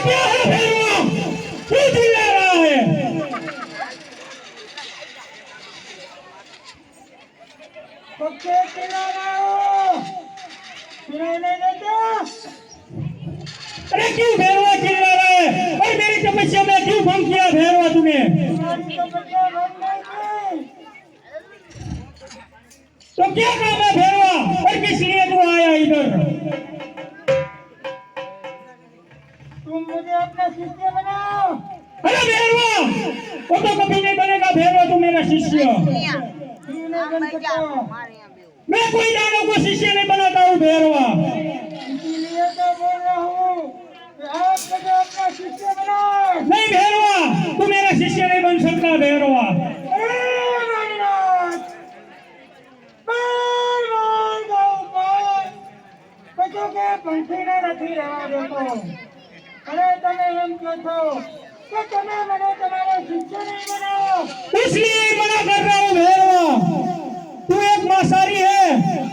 क्या है भैरवा क्यों चिल्ला रहा है तो क्या चिल्ला रहा हो सुनाई नहीं देता अरे क्यों भैरवा चिल्ला रहा है और मेरी तपस्या में क्यों भंग किया भैरवा तूने तुम्हारी तपस्या भंग नहीं की तो क्या काम है भैरवा और किस लिए तू आया इधर तुम मुझे अपना शिष्य बनाओ अरे भैरवा वो तो कभी नहीं बनेगा भैरवा तू मेरा शिष्य क्यों नहीं बन सकता मैं कोई दानव को शिष्य नहीं बनाता हूँ भैरवा इसीलिए तो बोल रहा हूँ कि आप मुझे अपना शिष्य बनाओ नहीं भैरवा तू मेरा शिष्य नहीं बन सकता भैरवा पंखीने નથી રહેવા દેતો અરે તમે એમ કહો છો કે તમે મને તમારો શિષ્ય નહીં બનાવો इसलिए मना कर रहा हूँ भैरवा तू एक मांसाहारी है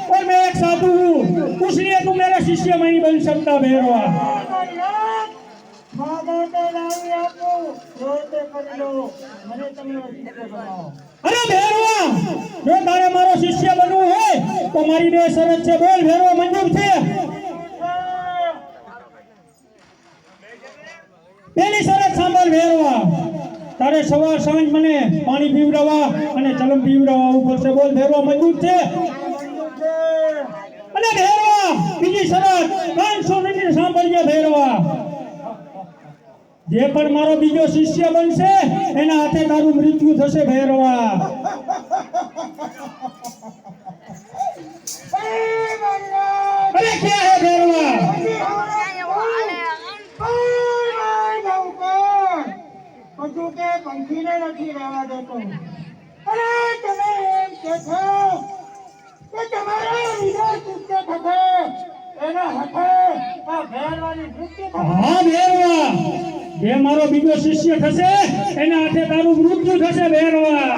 और मैं एक साधु हूँ इसलिए तू मेरा शिष्य नहीं बन सकता भैरवा माँ बाटे लावी आपको रोते कर लो મને તમારો શિષ્ય બનાવો अरे भैरवा जो तारे मारो शिष्य बनવું है तो मारी બે શરત છે બોલ ભैरवा મંજૂર છે પહેલી શરત સાંભળ ભૈરવા તારે સવાર સાંજ મને પાણી પીવડાવવા અને ચલમ પીવડાવવા ઉપર છે બોલ ભૈરવા મંજૂર છે અને ભૈરવા બીજી શરત કાન સોનીને સાંભળજે ભૈરવા જે પણ મારો બીજો શિષ્ય બનશે એના હાથે તારું મૃત્યુ થશે ભૈરવા અરે ક્યાં હે ભૈરવા બધું કે પંખીને નથી રહેવા દેતો અરે તમે એમ કે છો કે તમારા બીજા શિષ્ય થશે એના હાથે આ ભેરવાની મૃત્યુ થશે હા ભૈરવા જે મારો બીજો શિષ્ય થશે એના હાથે તારું મૃત્યુ થશે ભૈરવા